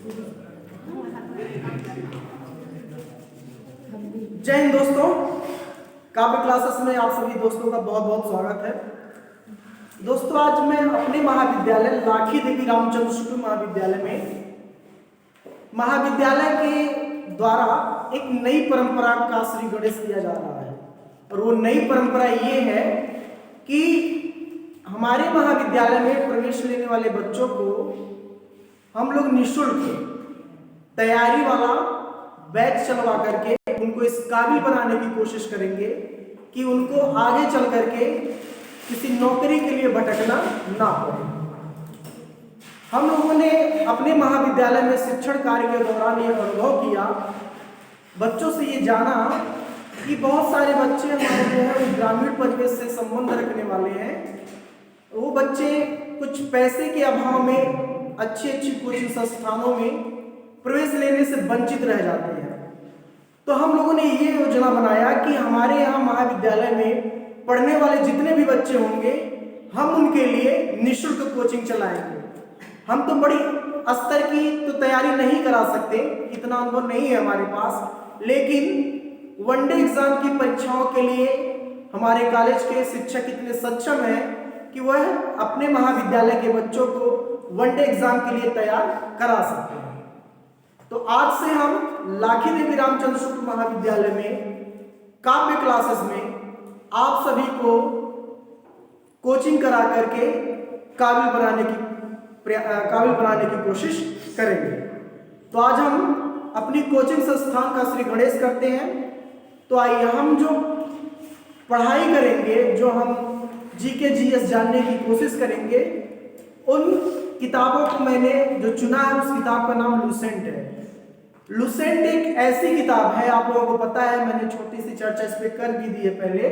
जय हिंद दोस्तों, काव्य क्लासेस में आप सभी दोस्तों का बहुत बहुत स्वागत है। दोस्तों, आज मैं अपने महाविद्यालय लाखी देवी रामचंद्र शुक्ल महाविद्यालय के द्वारा एक नई परंपरा का श्री गणेश किया जा रहा है। और वो नई परंपरा ये है कि हमारे महाविद्यालय में प्रवेश लेने वाले बच्चों को हम लोग निःशुल्क तैयारी वाला बैच चलवा करके उनको इस काबिल बनाने की कोशिश करेंगे कि उनको आगे चल करके किसी नौकरी के लिए भटकना ना पड़े। हम लोगों ने अपने महाविद्यालय में शिक्षण कार्य के दौरान ये अनुभव किया, बच्चों से ये जाना कि बहुत सारे बच्चे हमारे जो है वो ग्रामीण परिवेश से संबंध रखने वाले हैं। वो बच्चे कुछ पैसे के अभाव में अच्छी अच्छी कोचिंग संस्थानों में प्रवेश लेने से वंचित रह जाते हैं। तो हम लोगों ने ये योजना बनाया कि हमारे यहाँ महाविद्यालय में पढ़ने वाले जितने भी बच्चे होंगे हम उनके लिए निःशुल्क कोचिंग चलाएंगे। हम तो बड़ी स्तर की तो तैयारी नहीं करा सकते, इतना अनुभव नहीं है हमारे पास, लेकिन वनडे एग्जाम की परीक्षाओं के लिए हमारे कॉलेज के शिक्षक इतने सक्षम हैं कि वह अपने महाविद्यालय के बच्चों को वनडे एग्जाम के लिए तैयार करा सकते हैं। तो आज से हम लाखी देवी रामचंद्र शुक्ल महाविद्यालय में काव्य क्लासेस में आप सभी को कोचिंग करा करके काबिल बनाने की कोशिश करेंगे। तो आज हम अपनी कोचिंग संस्थान का श्री गणेश करते हैं। तो आइए हम जो पढ़ाई करेंगे, जो हम जीके जीएस जानने की कोशिश करेंगे, उन किताबों को मैंने जो चुना है उस किताब का नाम लुसेंट है। लुसेंट एक ऐसी किताब है, आप लोगों को पता है, मैंने छोटी सी चर्चा इस पे कर भी दी है पहले,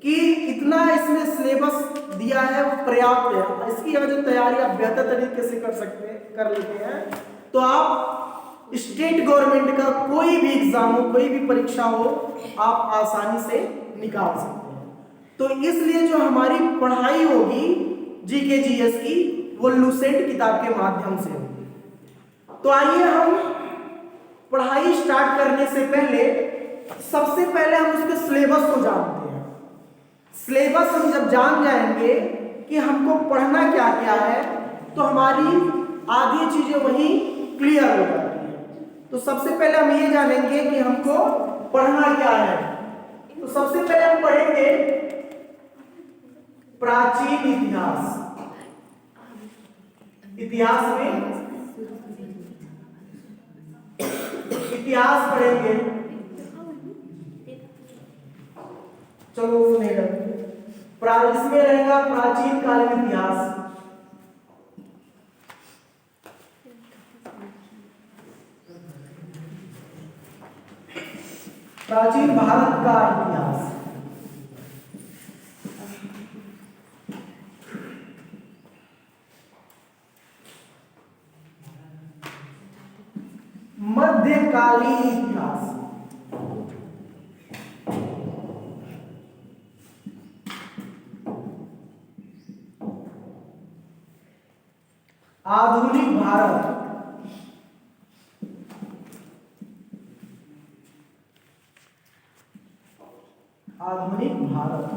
कि इतना इसमें सिलेबस दिया है वो पर्याप्त है। इसकी अगर जो तैयारी आप बेहतर तरीके से कर लेते हैं तो आप स्टेट गवर्नमेंट का कोई भी एग्जाम हो, कोई भी परीक्षा हो, आप आसानी से निकाल सकते हैं। तो इसलिए जो हमारी पढ़ाई होगी जीके जीएस की, वो लुसेंट किताब के माध्यम से होगी। तो आइए हम पढ़ाई स्टार्ट करने से पहले सबसे पहले हम उसके सिलेबस को जानते हैं। सिलेबस हम जब जान जाएंगे कि हमको पढ़ना क्या क्या है, तो हमारी आधी चीजें वहीं क्लियर हो जाती हैं। तो सबसे पहले हम ये जानेंगे कि हमको पढ़ना क्या है। तो सबसे पहले हम पढ़ेंगे प्राचीन इतिहास। इतिहास में इतिहास पढ़ेंगे। चलो इसमें रहेगा प्राचीन कालीन इतिहास। प्राचीन भारत का इतिहास। मध्यकालीन इतिहास। आधुनिक भारत। आधुनिक भारत।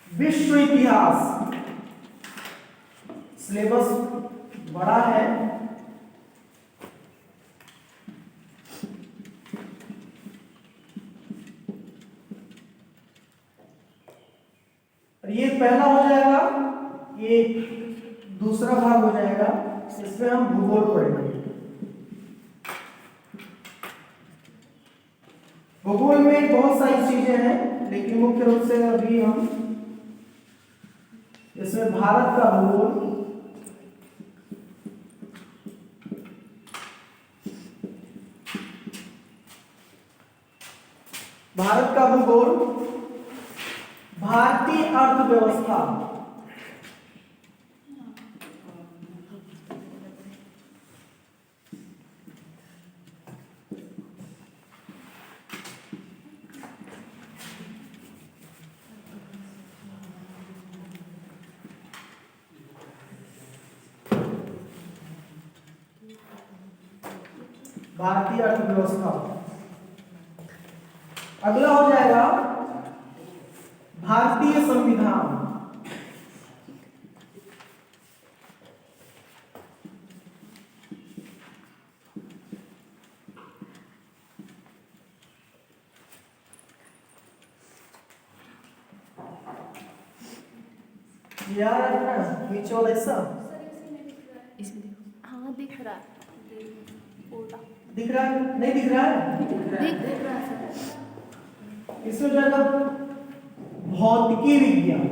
विश्व इतिहास। सिलेबस बड़ा है, ये पहला हो जाएगा, ये दूसरा भाग हो जाएगा। इसमें हम भूगोल पढ़ेंगे। भूगोल में बहुत सारी चीजें हैं, लेकिन मुख्य रूप से अभी हम इसमें भारत का भूगोल, भारतीय अर्थव्यवस्था, भारतीय अर्थव्यवस्था। अगला हो जाएगा भारतीय संविधान। यार नीचे वाला हिस्सा हाँ दिख रहा है पूरा दिख रहा है, नहीं दिख रहा है? दिख रहा है। इसमें जो है भौतिकी विज्ञान,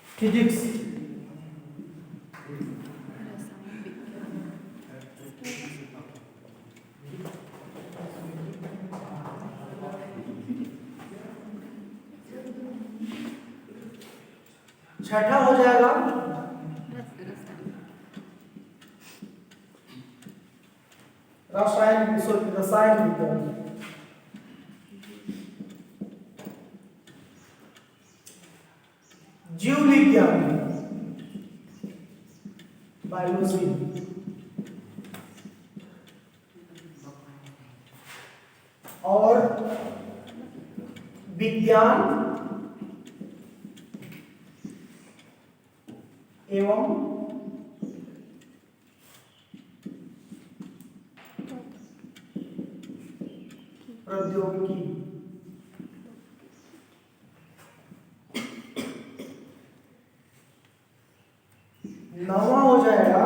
फिजिक्स, छठा हो जाएगा रसायन विज्ञान। जीव विज्ञान, बायोलॉजी। और विज्ञान एवं प्रौद्योगिकी। नौवां हो जाएगा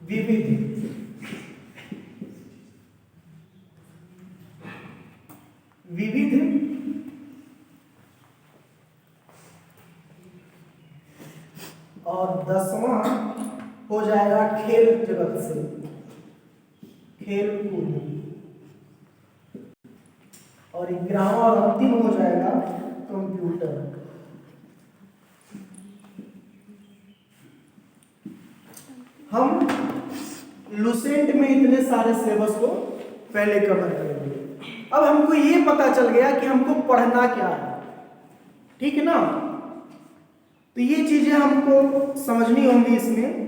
विविध। विविध और 10वां हो जाएगा खेल जगत से, खेल कूद। और 11वां और अंतिम हो जाएगा कंप्यूटर। हम लुसेंट में इतने सारे सिलेबस को पहले कवर करेंगे। अब हमको ये पता चल गया कि हमको पढ़ना क्या है, ठीक है ना? तो ये चीजें हमको समझनी होंगी इसमें।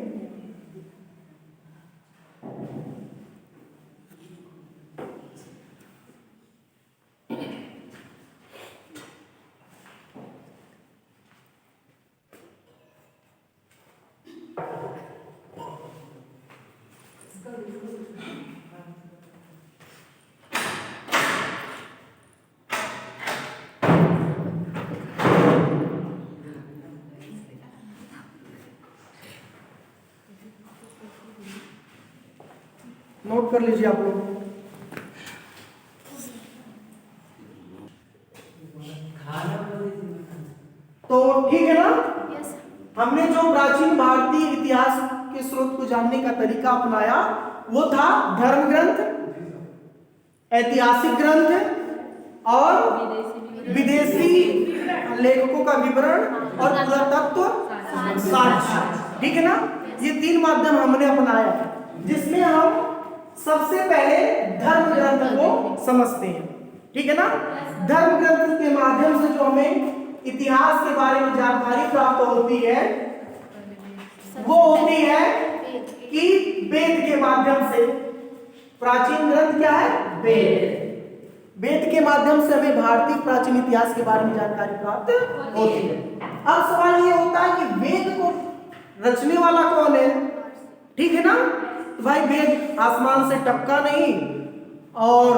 नोट कर लीजिए आप लोग। तो ठीक है ना? यस हमने जो प्राचीन भारतीय इतिहास के स्रोत को जानने का तरीका अपनाया वो था धर्म ग्रंथ, ऐतिहासिक ग्रंथ और विदेशी लेखकों का विवरण और पुरातत्व साक्ष्य, ठीक है ना? ये 3 माध्यम हमने अपनाया, जिसमें हम सबसे पहले धर्म ग्रंथ को समझते हैं, ठीक है ना? धर्म ग्रंथ के माध्यम से जो हमें इतिहास के बारे में जानकारी प्राप्त होती है वो होती है कि वेद के माध्यम से। प्राचीन ग्रंथ क्या है? वेद। वेद के माध्यम से हमें भारतीय प्राचीन इतिहास के बारे में जानकारी प्राप्त होती है। अब सवाल ये होता है कि वेद को रचने वाला कौन है, ठीक है ना? तो भाई वेद आसमान से टपका नहीं और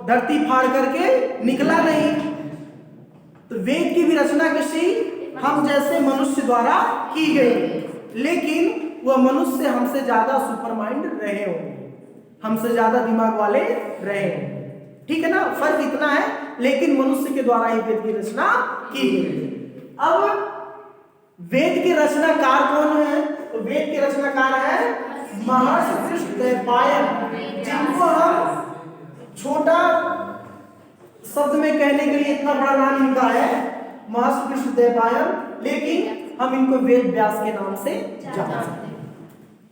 धरती फाड़ करके निकला नहीं। तो वेद की भी रचना किसी हम जैसे मनुष्य द्वारा की गई, लेकिन वह मनुष्य हमसे ज्यादा सुपर माइंड रहे होंगे, हमसे ज्यादा दिमाग वाले रहे होंगे, ठीक है ना? फर्क इतना है, लेकिन मनुष्य के द्वारा ही वेद की रचना की गई। अब वेद के रचनाकार कौन है? तो वेद के रचनाकार है महर्षि कृष्णद्वैपायन, जिनको हम छोटा शब्द में कहने के लिए इतना बड़ा नाम इनका है महर्षि कृष्णद्वैपायन, लेकिन हम इनको वेद व्यास के नाम से जानते हैं,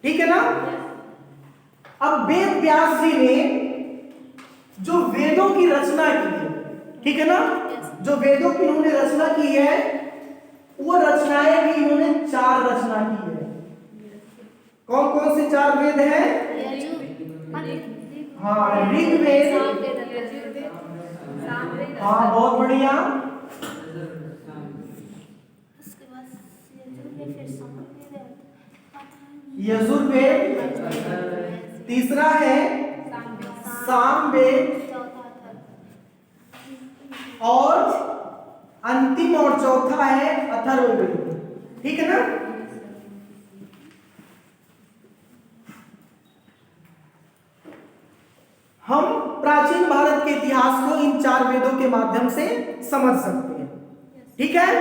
ठीक है ना? अब वेद व्यास जी ने जो वेदों की रचना की है, ठीक है ना? जो वेदों की उन्होंने रचना की है वो रचनाएं भी इन्होंने 4 रचना की है। कौन कौन से 4 वेद हैं? हाँ ऋग्वेद, हाँ बहुत बढ़िया। उसके बाद यजुर्वेद, फिर सामवेद है। यजुर्वेद, तीसरा है सामवेद, चौथा था और अंतिम और चौथा है अथर्ववेद। ठीक है ना? हम प्राचीन भारत के इतिहास को इन 4 वेदों के माध्यम से समझ सकते हैं। ठीक है?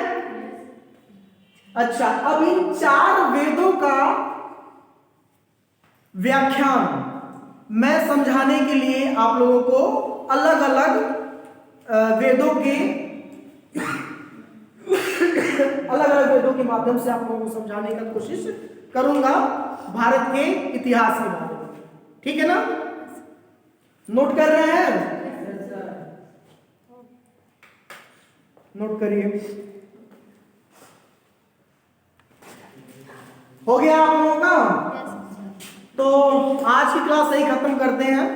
अच्छा, अब इन 4 वेदों का व्याख्यान मैं समझाने के लिए आप लोगों को अलग अलग वेदों के अलग अलग वेदों के माध्यम से आप लोगों को समझाने का कोशिश करूंगा भारत के इतिहास के बारे में। ठीक है ना? नोट कर रहे हैं? नोट करिए। हो गया आप लोगों का? तो आज की क्लास यही खत्म करते हैं।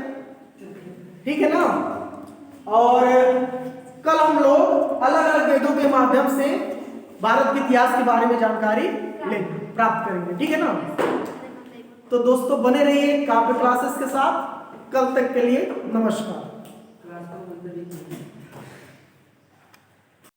ठीक है ना? और कल हम लोग अलग अलग वेदों के माध्यम से भारत के इतिहास के बारे में जानकारी प्राप्त करेंगे। ठीक है ना? तो दोस्तों बने रहिए काव्य क्लासेस के साथ। कल तक के लिए नमस्कार।